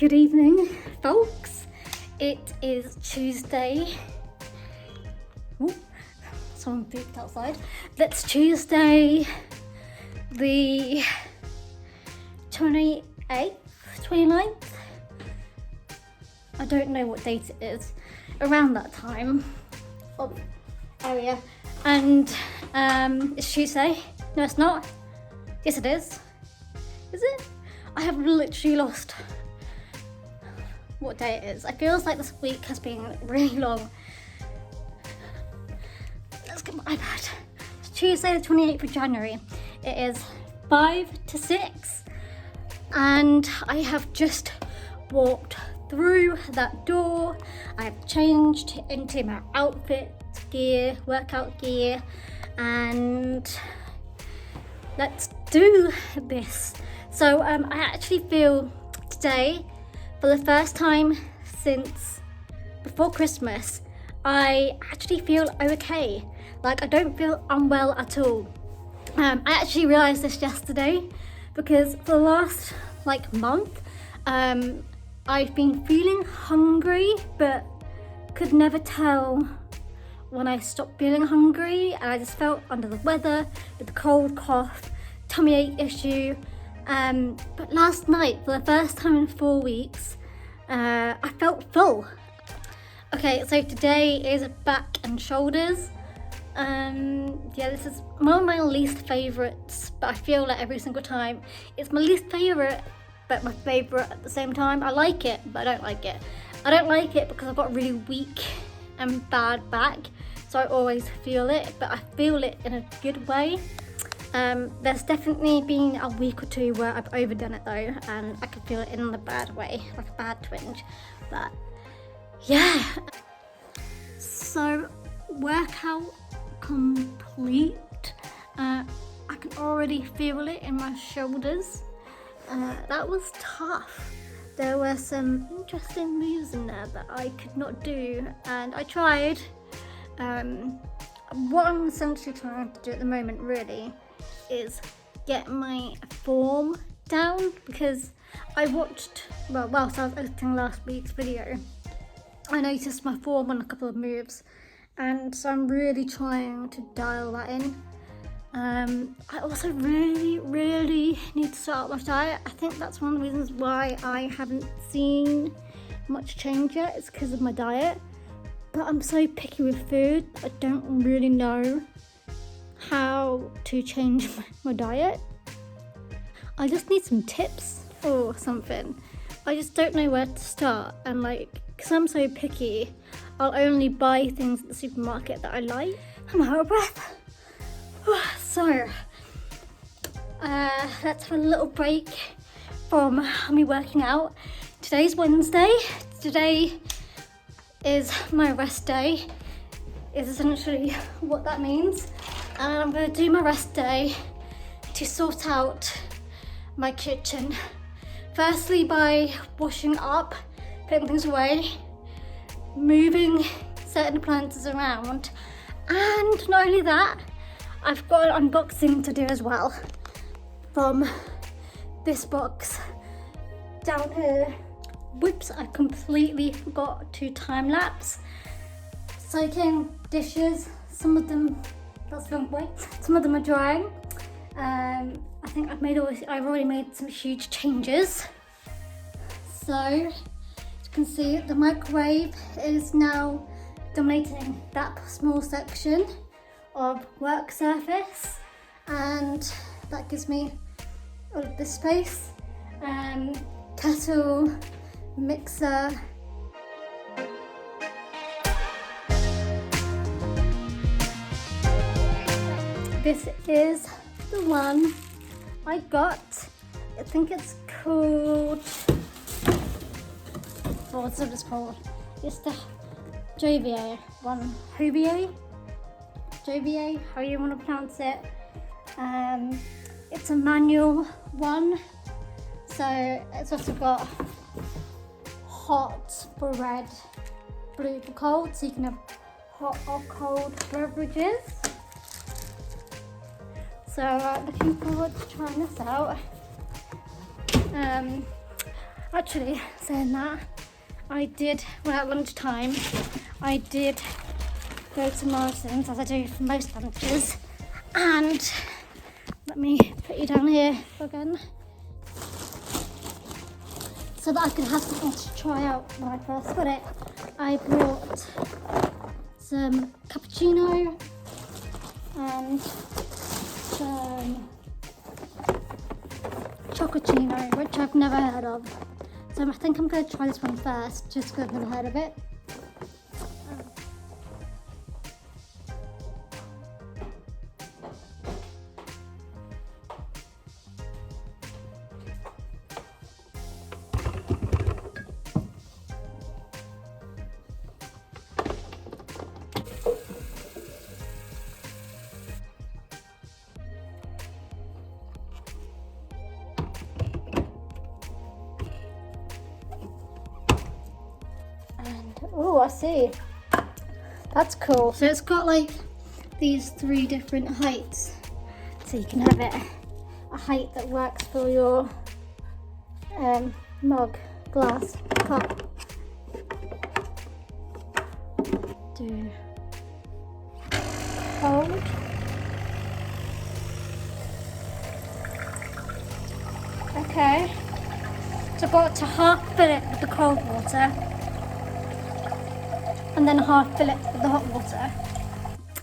Good evening, folks. It is Tuesday. Ooh, someone peeked outside. It's Tuesday, the 28th, 29th. I don't know what date it is. Around that time. Area. And it's Tuesday. No, it's not. Yes, it is. Is it? I have literally lost what day it is. It feels like this week has been really long. Let's get my iPad. It's Tuesday the 28th of January. It is 5 to 6 and I have just walked through that door. I have changed into my outfit gear, workout gear, and let's do this. So I actually feel today, for the first time since before Christmas, I actually feel okay. Like, I don't feel unwell at all. I actually realised this yesterday because for the last month, I've been feeling hungry but could never tell when I stopped feeling hungry, and I just felt under the weather with the cold, cough, tummy ache issue. But last night, for the first time in 4 weeks, I felt full. Okay, so today is back and shoulders. Yeah, this is one of my least favourites, but I feel like every single time it's my least favourite, but my favourite at the same time. I like it, but I don't like it. I don't like it because I've got a really weak and bad back, so I always feel it, but I feel it in a good way. There's definitely been a week or two where I've overdone it though, and I can feel it in the bad way, like a bad twinge. But yeah, so workout complete. I can already feel it in my shoulders. That was tough. There were some interesting moves in there that I could not do, and I tried. What I'm essentially trying to do at the moment really is get my form down, because I watched, whilst I was editing last week's video, I noticed my form on a couple of moves, and so I'm really trying to dial that in. I also really need to start my diet. I think that's one of the reasons why I haven't seen much change yet. It's because of my diet, but I'm so picky with food, I don't really know how to change my diet. I just need some tips or something. I just don't know where to start, and because I'm so picky, I'll only buy things at the supermarket that I like. I'm out of breath. So let's have a little break from me working out. Today's Wednesday. Today is my rest day, is essentially what that means. And I'm going to do my rest day to sort out my kitchen. Firstly, by washing up, putting things away, moving certain appliances around, and not only that, I've got an unboxing to do as well from this box down here. Whoops, I completely forgot to time lapse. Soaking dishes, some of them, that's the wrong way, some of them are drying. I think I've already made some huge changes. So, as you can see, the microwave is now dominating that small section of work surface, and that gives me all of this space. Kettle, mixer. This is the one I got. I think it's called, what's it called? It's the Jovier one. Jovier, how you want to pronounce it. It's a manual one, so it's also got hot for red, blue for cold, so you can have hot or cold beverages. So looking forward to trying this out. Actually, saying that, I did, well, at lunchtime, I did go to Morrison's, as I do for most lunches, and let me put you down here again, so that I could have something to try out when I first got it. I brought some cappuccino and some chocolatino, which I've never heard of. So I think I'm going to try this one first, just because I've never heard of it. Oh, I see. That's cool. So it's got like these 3 different heights. So you can have it a height that works for your mug, glass, cup. Do cold. Okay. So I've got to half fill it with the cold water, and then half fill it with the hot water.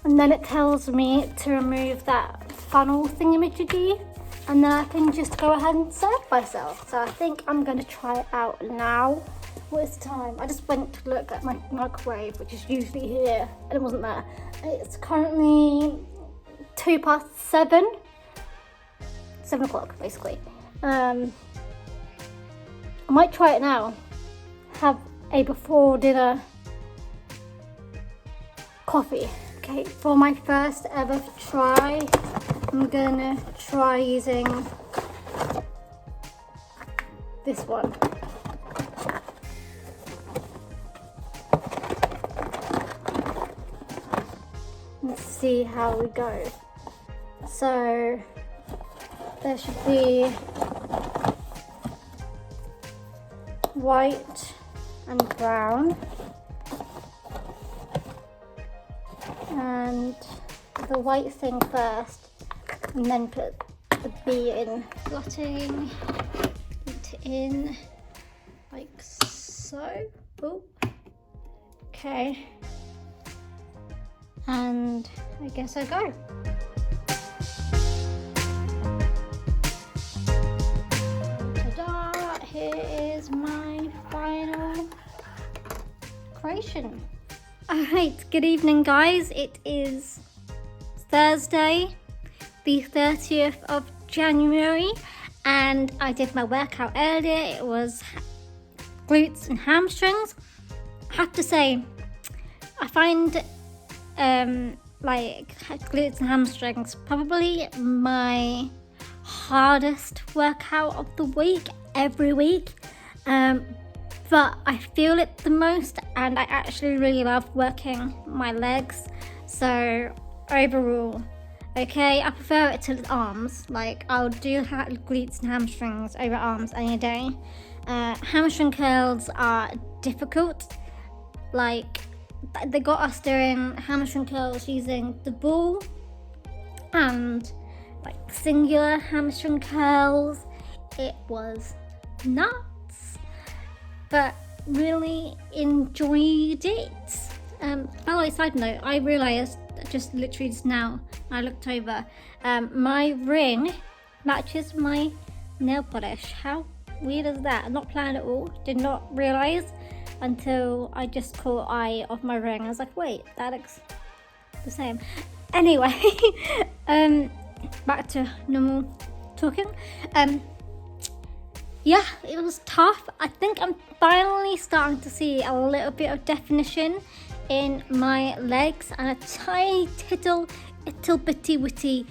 And then it tells me to remove that funnel thingamajiggy, and then I can just go ahead and serve myself. So I think I'm going to try it out now. What is the time? I just went to look at my microwave, which is usually here, and it wasn't there. It's currently 7 o'clock basically. I might try it now. Have a before dinner coffee. Okay, for my first ever try, I'm gonna try using this one. Let's see how we go. So there should be white and brown, and the white thing first, and then put the bee in. Blotting it in like so. Oh, okay. And I guess I go. Ta-da! Here is my final creation. Alright, good evening guys. It is Thursday, the 30th of January, and I did my workout earlier. It was glutes and hamstrings. I have to say, I find like glutes and hamstrings probably my hardest workout of the week, every week. But I feel it the most, and I actually really love working my legs. So overall, okay, I prefer it to the arms. Like I'll do glutes and hamstrings over arms any day. Hamstring curls are difficult. Like they got us doing hamstring curls using the ball and like singular hamstring curls. It was nuts, but really enjoyed it. By the way, side note, I realised just literally just now, I looked over, my ring matches my nail polish. How weird is that? Not planned at all, did not realise until I just caught eye of my ring. I was like, wait, that looks the same. Anyway, back to normal talking. Yeah, it was tough. I think I'm finally starting to see a little bit of definition in my legs and a tiny ittle bitty witty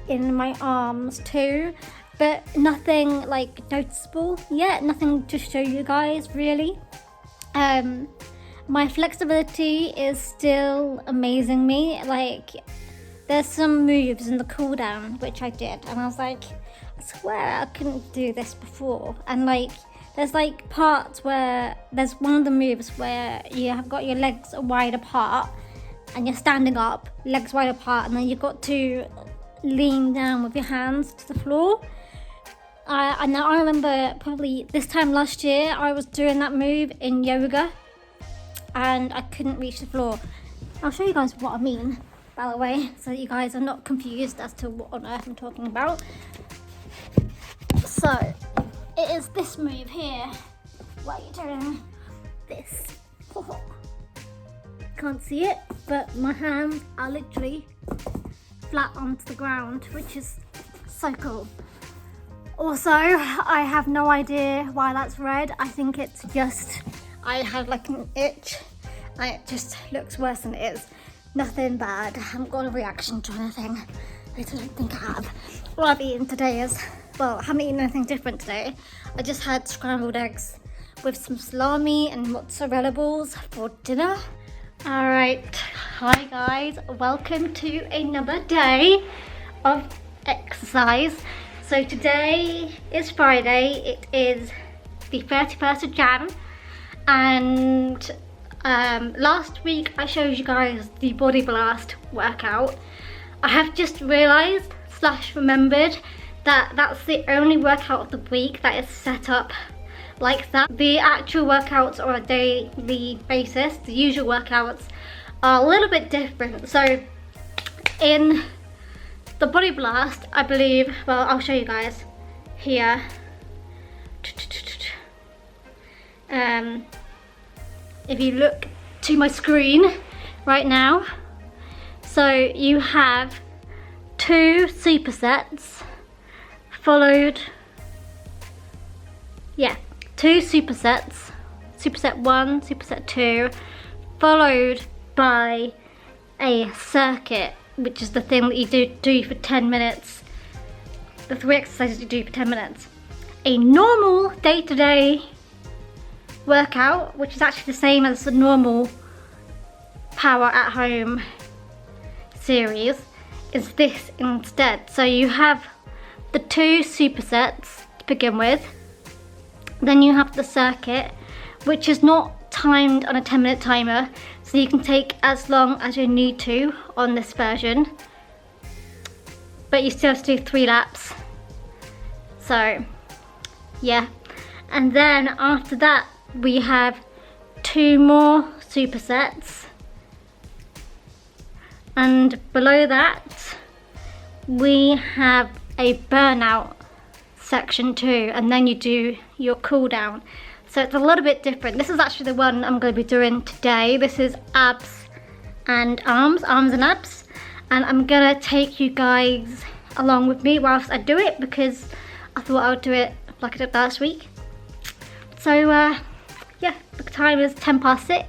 in my arms too, but nothing like noticeable yet, nothing to show you guys really. My flexibility is still amazing me. Like there's some moves in the cool down which I did, and I was like, I swear I couldn't do this before. And like there's like parts where there's one of the moves where you have got your legs wide apart and you're standing up, legs wide apart, and then you've got to lean down with your hands to the floor. And I remember probably this time last year I was doing that move in yoga and I couldn't reach the floor. I'll show you guys what I mean, by the way, so that you guys are not confused as to what on earth I'm talking about. So it is this move here where you're doing this. Can't see it, but my hands are literally flat onto the ground, which is so cool. Also, I have no idea why that's red. I think it's just, I had like an itch and it just looks worse than it is. Nothing bad. I haven't got a reaction to anything. I don't think I have. What I've eaten today is, well, I haven't eaten anything different today. I just had scrambled eggs with some salami and mozzarella balls for dinner. Alright, hi guys, welcome to another day of exercise. So today is Friday, it is the 31st of Jan, and last week I showed you guys the Body Blast workout. I have just realised / remembered that that's the only workout of the week that is set up like that. The actual workouts on a daily basis, the usual workouts, are a little bit different. So in the Body Blast, I believe, well, I'll show you guys here. If you look to my screen right now, so you have 2 supersets followed, 2 supersets, superset 1, superset 2, followed by a circuit, which is the thing that you do for 10 minutes, the 3 exercises you do for 10 minutes. A normal day-to-day workout, which is actually the same as the normal Power at Home series, is this instead. So you have the 2 supersets to begin with, then you have the circuit, which is not timed on a 10-minute timer, so you can take as long as you need to on this version, but you still have to do 3 laps. So yeah, and then after that we have 2 more supersets, and below that we have a burnout section 2, and then you do your cool down. So it's a little bit different. This is actually the one I'm going to be doing today. This is abs and arms and abs, and I'm going to take you guys along with me whilst I do it, because I thought I would do it like I did last week. So yeah, the time is 6:10.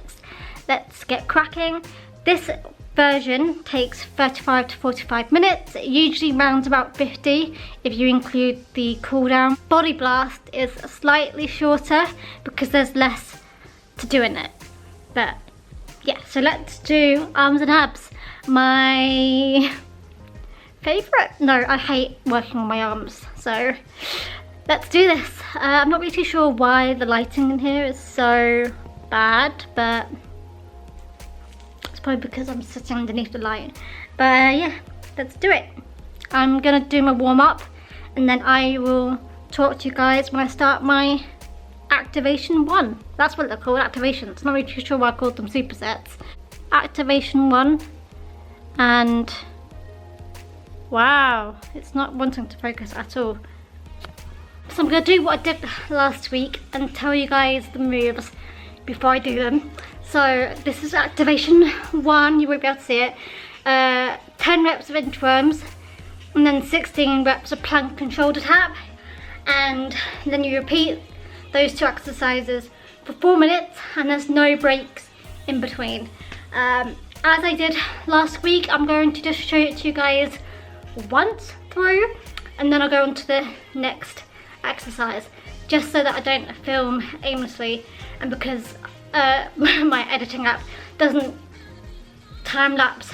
Let's get cracking. This version takes 35 to 45 minutes. It usually rounds about 50 if you include the cool down. Body Blast is slightly shorter because there's less to do in it. But yeah, so let's do arms and abs. My favourite? No, I hate working on my arms, so let's do this. I'm not really too sure why the lighting in here is so bad, but probably because I'm sitting underneath the light. But yeah, let's do it. I'm gonna do my warm-up and then I will talk to you guys when I start my activation 1. That's what they're called, activations. Not really too sure why I called them supersets. Activation 1, and wow, it's not wanting to focus at all. So I'm gonna do what I did last week and tell you guys the moves before I do them. So this is activation 1, you won't be able to see it. 10 reps of inchworms, and then 16 reps of plank and shoulder tap. And then you repeat those 2 exercises for 4 minutes, and there's no breaks in between. As I did last week, I'm going to just show it to you guys once through, and then I'll go on to the next exercise, just so that I don't film aimlessly, and because my editing app doesn't time lapse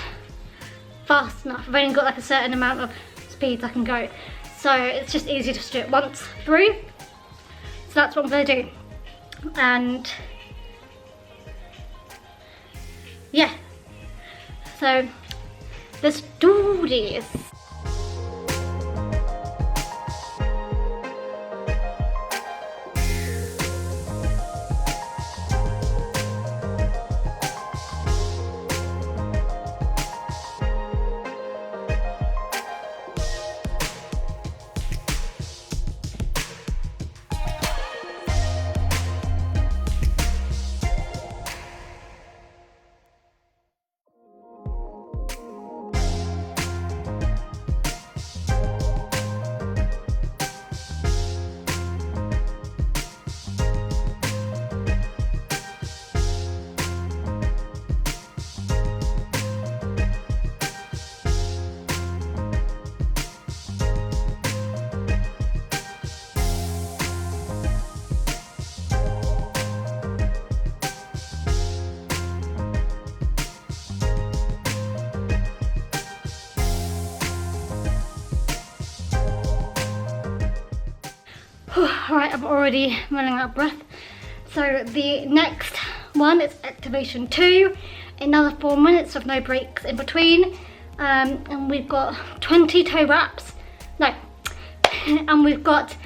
fast enough. I've only got like a certain amount of speeds I can go, so it's just easier to do it once through. that's what I'm gonna do. And yeah, so let's do this. Alright, I'm already running out of breath. So the next one is activation 2, another 4 minutes with no breaks in between. And we've got 20 toe wraps. No, and we've got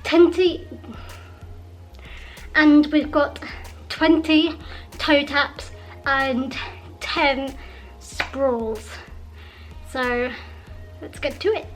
20 toe taps and 10 sprawls. So let's get to it.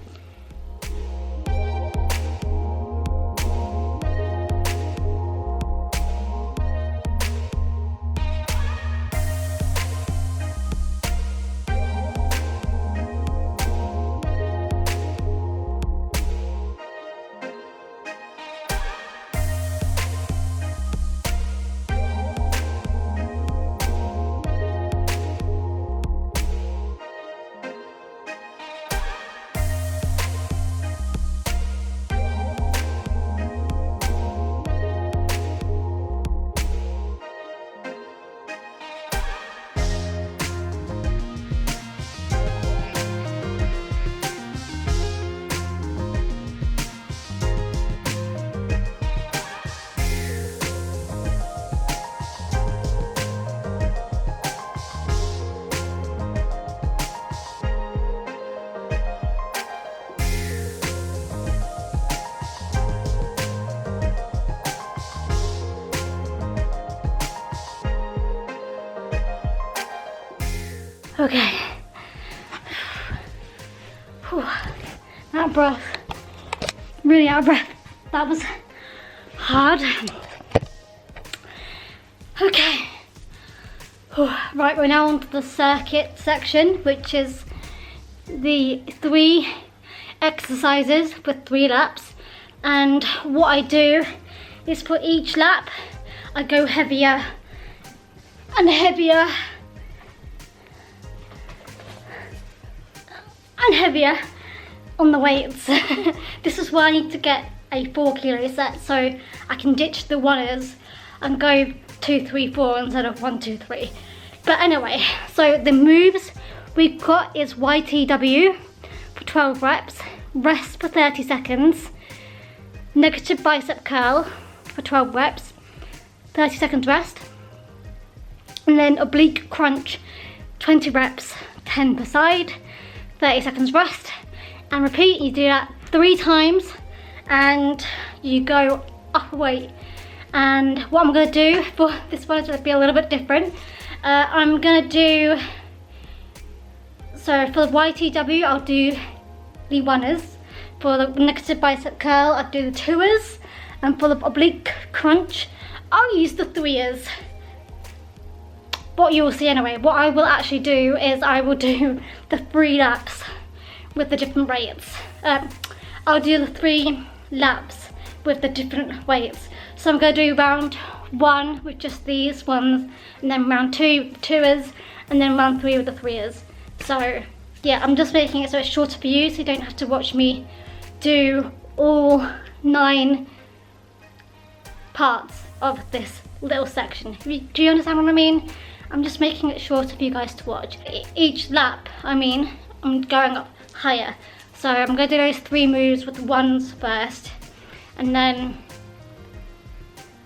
Okay. Whew. Out of breath. Really out of breath. That was hard. Okay. Whew. Right, we're now on to the circuit section, which is the 3 exercises with 3 laps. And what I do is for each lap, I go heavier and heavier and heavier on the weights. This is why I need to get a 4 kilo set so I can ditch the 1ers and go 2, 3, 4 instead of 1, 2, 3. But anyway, so the moves we've got is YTW for 12 reps, rest for 30 seconds, negative bicep curl for 12 reps, 30 seconds rest, and then oblique crunch, 20 reps, 10 per side, 30 seconds rest, and repeat. You do that 3 times and you go up a weight. And what I'm going to do for this one is going to be a little bit different. I'm going to do, so for the YTW I'll do the 1ers, for the negative bicep curl I'll do the 2ers, and for the oblique crunch I'll use the 3ers. What you will see anyway, what I will actually do is I will do the 3 laps with the different weights. I'll do the 3 laps with the different weights. So I'm going to do round 1 with just these ones, and then round 2 with the 2ers, and then round 3 with the 3ers. So yeah, I'm just making it so it's shorter for you, so you don't have to watch me do all 9 parts of this little section. Do you understand what I mean? I'm just making it shorter for you guys to watch. Each lap, I'm going up higher. So I'm going to do those 3 moves with the 1s first, and then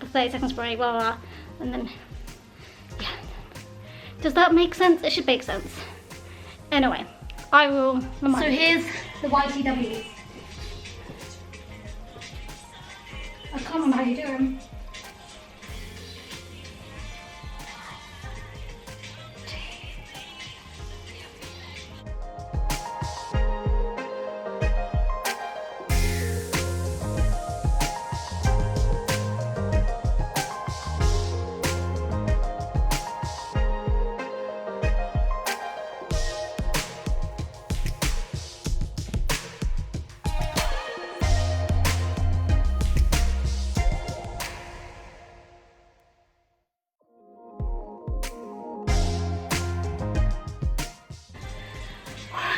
the 30-second spray, blah, blah, blah. And then, yeah. Does that make sense? It should make sense. Anyway, I will remind you. So here's the YTWs. I can't remember how you do them.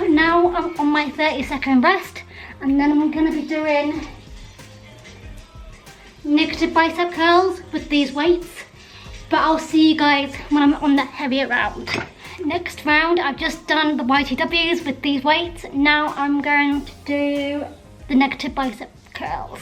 Now I'm on my 30-second rest, and then I'm going to be doing negative bicep curls with these weights, but I'll see you guys when I'm on that heavier round. Next round, I've just done the YTWs with these weights. Now I'm going to do the negative bicep curls.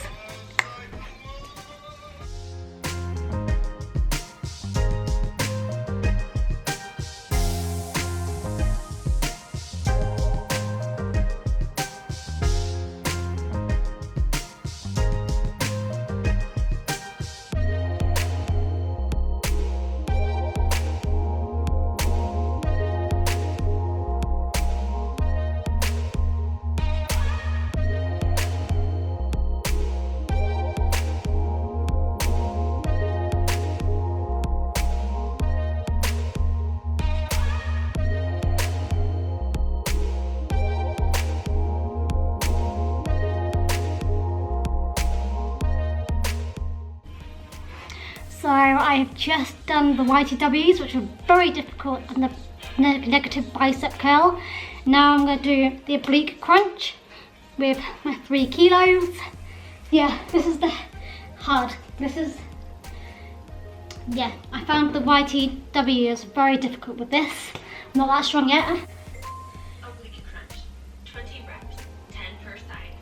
So I've just done the YTWs, which are very difficult, and the negative bicep curl. Now I'm going to do the oblique crunch with my 3 kilos. Yeah, this is the hard. Yeah, I found the YTWs very difficult with this. I'm not that strong yet. Oblique crunch, 20 reps, 10 per side.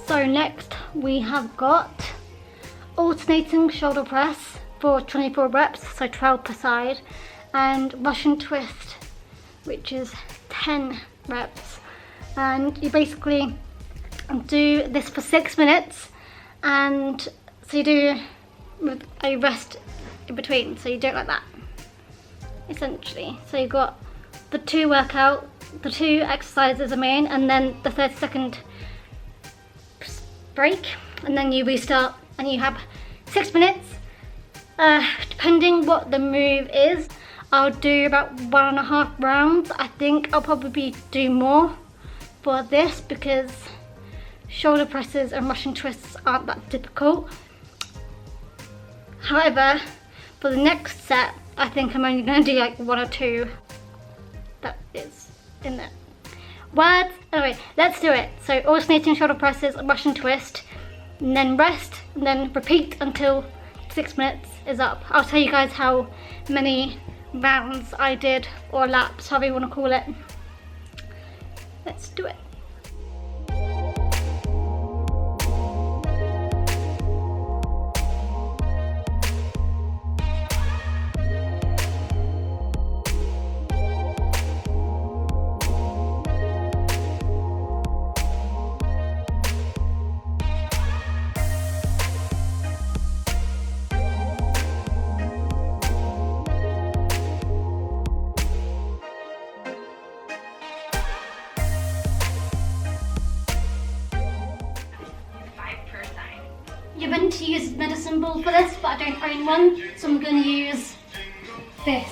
So next we have got alternating shoulder press for 24 reps, so 12 per side, and Russian twist, which is 10 reps. And you basically do this for 6 minutes, and so you do with a rest in between, so you do it like that, essentially. So you've got the 2 exercises are main, and then the 30-second break, and then you restart, and you have 6 minutes. Depending what the move is, I'll do about 1.5 rounds. I think I'll probably do more for this because shoulder presses and Russian twists aren't that difficult. However, for the next set, I think I'm only going to do like 1 or 2 that is in there. Words. Anyway, let's do it. So alternating shoulder presses, Russian twist, and then rest, and then repeat until 6 minutes is up. I'll tell you guys how many rounds I did, or laps, however you want to call it. Let's do it. You're meant to use medicine ball for this, but I don't own one, so I'm going to use this.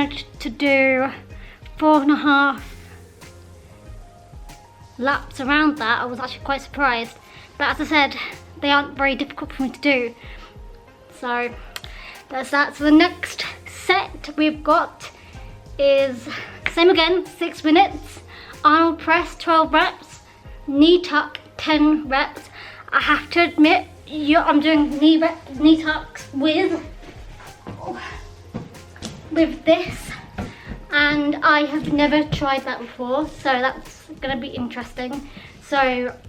managed to do 4.5 laps around that. I was actually quite surprised. But as I said, they aren't very difficult for me to do. So that's that. So the next set we've got is same again, 6 minutes, Arnold press 12 reps, knee tuck 10 reps. I have to admit, I'm doing knee tucks with this, and I have never tried that before, so that's gonna be interesting. So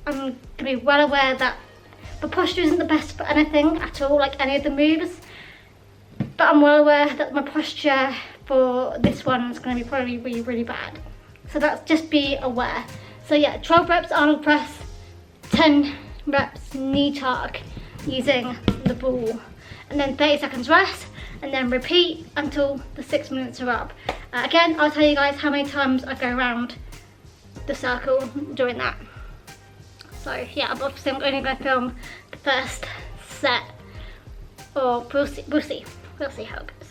I'm gonna be well aware that the posture isn't the best for anything at all, like any of the moves, but I'm well aware that my posture for this one is gonna be probably really, really bad. So that's just be aware. So yeah, 12 reps Arnold press, 10 reps knee tuck using the ball, and then 30 seconds rest, and then repeat until the 6 minutes are up. Again, I'll tell you guys how many times I go around the circle doing that. So yeah, obviously I'm only going to film the first set, or we'll see how it goes.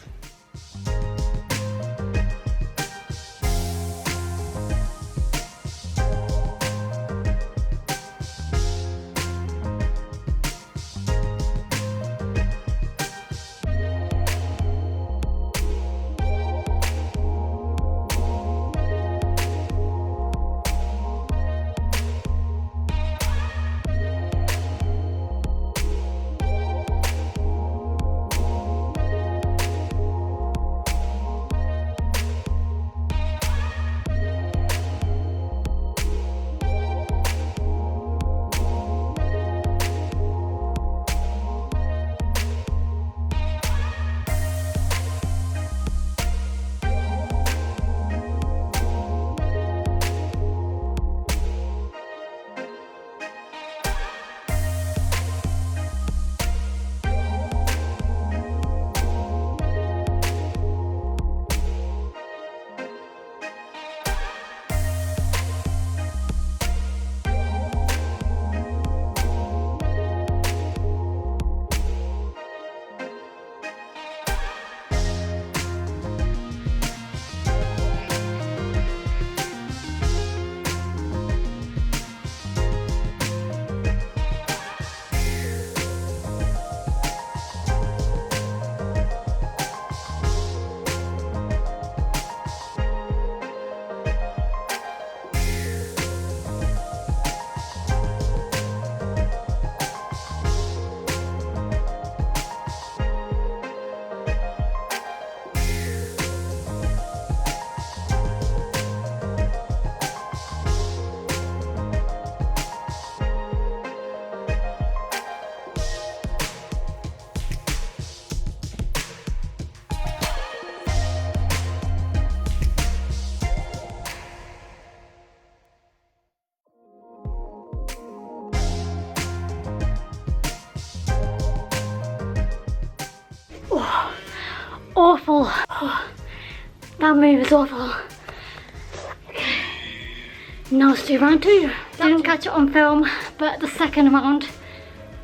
Awful. Oh, that move is awful. Okay. Now let's do round 2. Didn't catch it on film, but the second round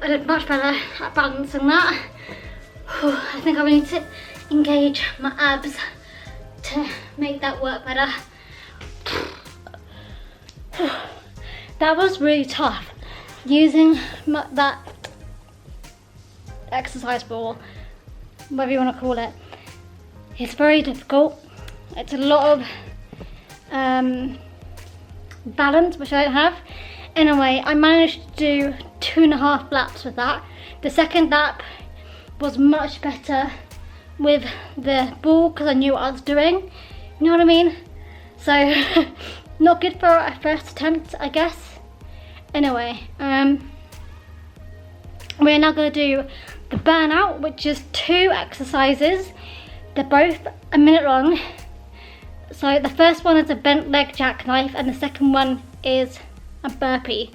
I did much better at balancing that. I think I really need to engage my abs to make that work better. That was really tough. Using that exercise ball, whatever you want to call it, it's very difficult. It's a lot of balance, which I don't have. Anyway, I managed to do 2.5 laps with that. The second lap was much better with the ball because I knew what I was doing. You know what I mean? So, not good for a first attempt, I guess. Anyway, we're now going to do the burnout, which is 2 exercises. They're both a minute long. So the first one is a bent leg jackknife, and the second one is a burpee.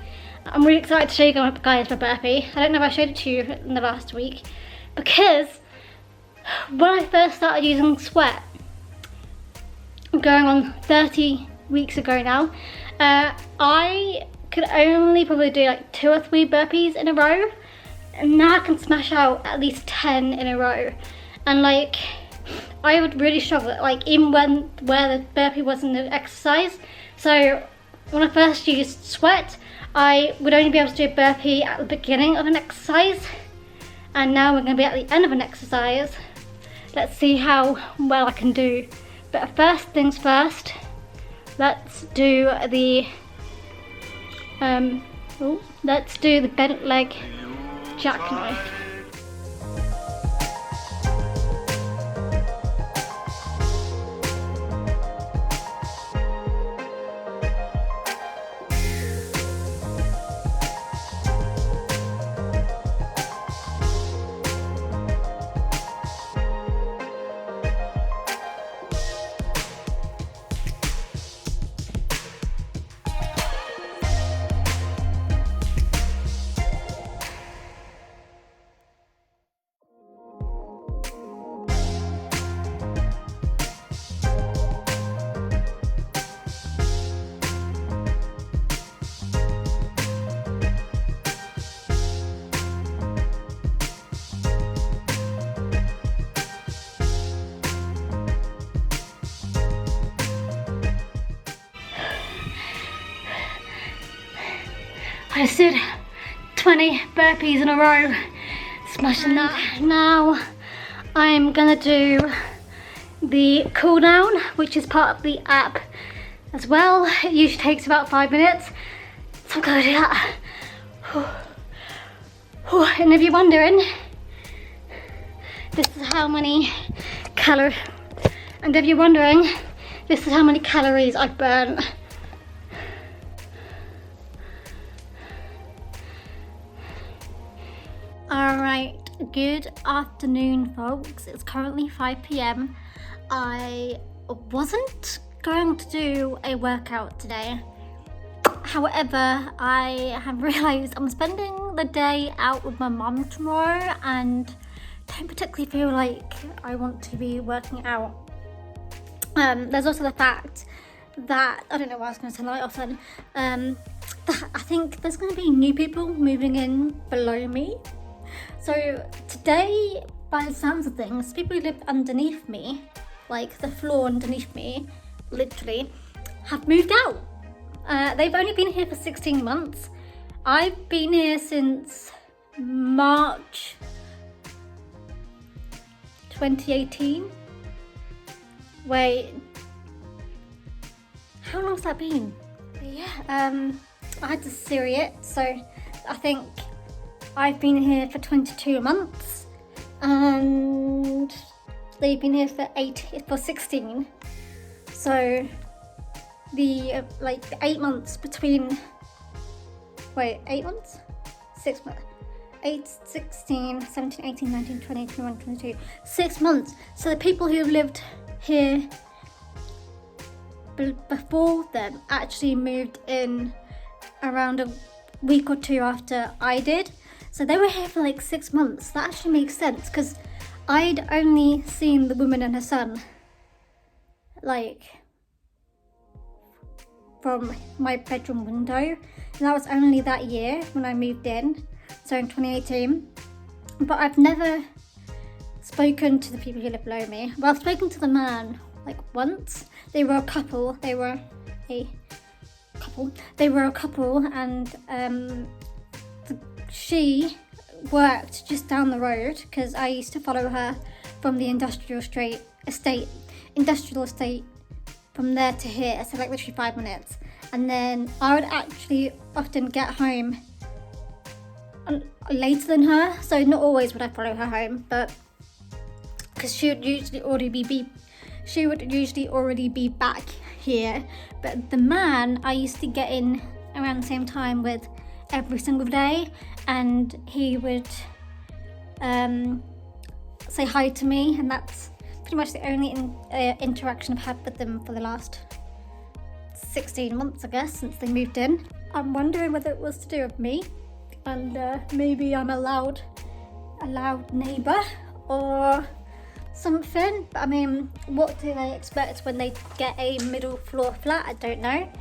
I'm really excited to show you guys the burpee. I don't know if I showed it to you in the last week, because when I first started using Sweat, going on 30 weeks ago now, I could only probably do like 2 or 3 burpees in a row, and now I can smash out at least 10 in a row. And like, I would really struggle, like even where the burpee wasn't an exercise. So when I first used sweat, I would only be able to do a burpee at the beginning of an exercise, and now we're going to be at the end of an exercise. Let's see how well I can do. But first things first, let's do the bent leg jackknife. I just did 20 burpees in a row, smashing that. Now I'm gonna do the cool down, which is part of the app as well. It usually takes about 5 minutes, so I'm gonna do that. And if you're wondering, this is how many calories I've burnt. Alright, good afternoon folks. It's currently 5 p.m. I wasn't going to do a workout today. However, I have realised I'm spending the day out with my mum tomorrow and don't particularly feel like I want to be working out. There's also the fact that, I don't know why I was going to turn the light off then, that I think there's going to be new people moving in below me. So today, by the sounds of things, people who live underneath me, like the floor underneath me, literally, have moved out. They've only been here for 16 months. I've been here since March 2018. Wait, how long's that been? Yeah, I had to Siri it, so I think I've been here for 22 months and they've been here for 16. So the 8 months between, 8 months? 6 months. 8, 16, 17, 18, 19, 20, 21, 22. 6 months. So the people who lived here before them actually moved in around a week or two after I did. So they were here for like 6 months. That actually makes sense because I'd only seen the woman and her son from my bedroom window. And that was only that year when I moved in, so in 2018. But I've never spoken to the people who live below me. Well, I've spoken to the man once. They were a couple and she worked just down the road because I used to follow her from the industrial estate from there to here, so literally 5 minutes. And then I would actually often get home later than her, so not always would I follow her home, but because she would usually already be back here. But the man I used to get in around the same time with every single day, and he would say hi to me, and that's pretty much the only interaction I've had with them for the last 16 months, I guess, since they moved in. I'm wondering whether it was to do with me and maybe I'm a loud neighbour or something. But I mean, what do they expect when they get a middle floor flat? I don't know.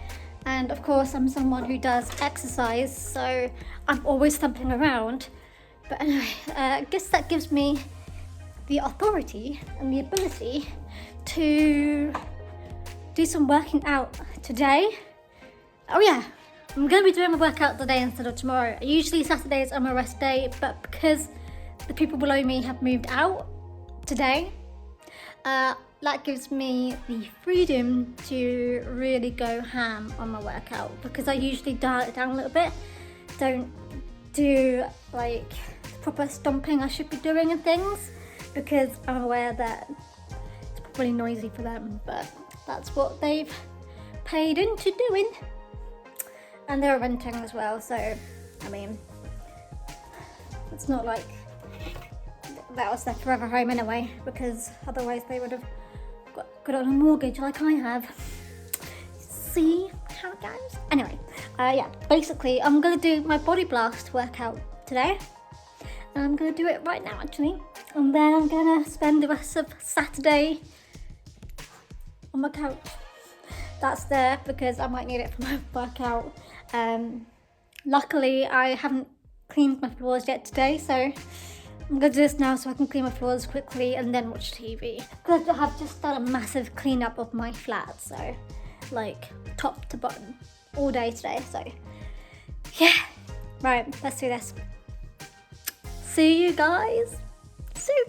And of course, I'm someone who does exercise, so I'm always thumping around. But anyway, I guess that gives me the authority and the ability to do some working out today. Oh yeah, I'm going to be doing my workout today instead of tomorrow. Usually Saturdays are my rest day, but because the people below me have moved out today, that gives me the freedom to really go ham on my workout, because I usually dial it down a little bit, don't do like the proper stomping I should be doing and things, because I'm aware that it's probably noisy for them, but that's what they've paid into doing. And they're renting as well, so I mean, it's not like that was their forever home anyway, because otherwise they would have got on a mortgage like I have. See how it goes? Anyway, yeah, basically I'm gonna do my body blast workout today. And I'm gonna do it right now actually. And then I'm gonna spend the rest of Saturday on my couch. That's there because I might need it for my workout. Luckily I haven't cleaned my floors yet today, so I'm gonna do this now so I can clean my floors quickly and then watch TV. Because I have just done a massive cleanup of my flat, so like top to bottom all day today, so yeah. Right, let's do this. See you guys soon.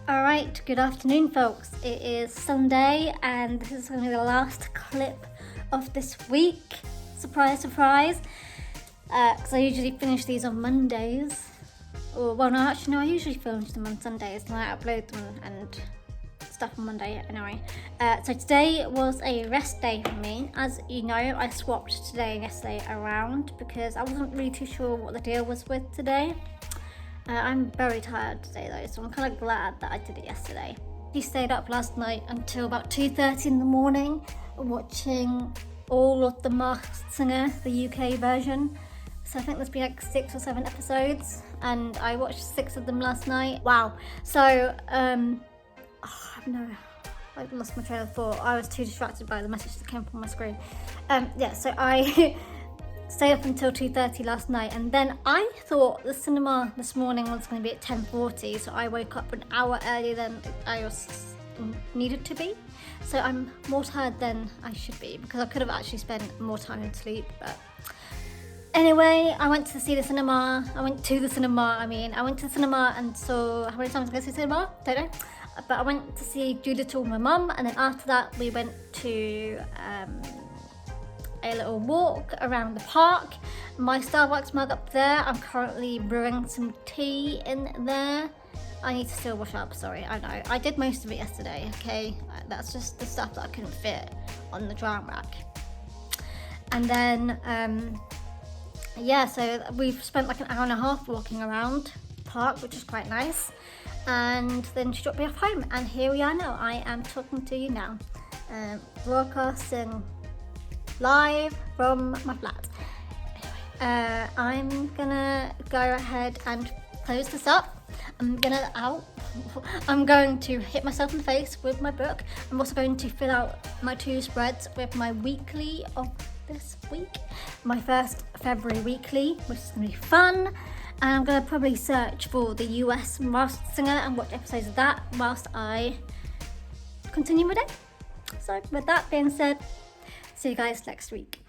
Alright, good afternoon folks. It is Sunday and this is going to be the last clip of this week. Surprise, surprise. Because I usually finish these on Mondays. Or, well, no, actually, no, I usually finish them on Sundays and I upload them and stuff on Monday anyway. So today was a rest day for me. As you know, I swapped today and yesterday around because I wasn't really too sure what the deal was with today. I'm very tired today though, so I'm kind of glad that I did it yesterday. We stayed up last night until about 2:30 in the morning watching all of the Masked Singer, the UK version. So I think there's been like 6 or 7 episodes and I watched 6 of them last night. Wow. So, I lost my train of thought. I was too distracted by the message that came from my screen. Yeah, so I stayed up until 2:30 last night, and then I thought the cinema this morning was going to be at 10:40, so I woke up an hour earlier than I was needed to be. So I'm more tired than I should be because I could have actually spent more time in sleep. But anyway, I went to the cinema. I went to the cinema and saw, how many times did I go to the cinema? Don't know. But I went to see Doolittle with my mum, and then after that we went to a little walk around the park. My Starbucks mug up there, I'm currently brewing some tea in there. I need to still wash up, sorry, I know. I did most of it yesterday, okay? That's just the stuff that I couldn't fit on the drying rack. And then, yeah, so we've spent like an hour and a half walking around the park, which is quite nice. And then she dropped me off home, and here we are now. I am talking to you now, broadcasting live from my flat. Anyway, I'm gonna go ahead and close this up. I'm going to hit myself in the face with my book. I'm also going to fill out my 2 spreads with my weekly of this week, my first February weekly, which is gonna be fun. And I'm gonna probably search for the US Masked Singer and watch episodes of that whilst I continue my day. So with that being said, see you guys next week.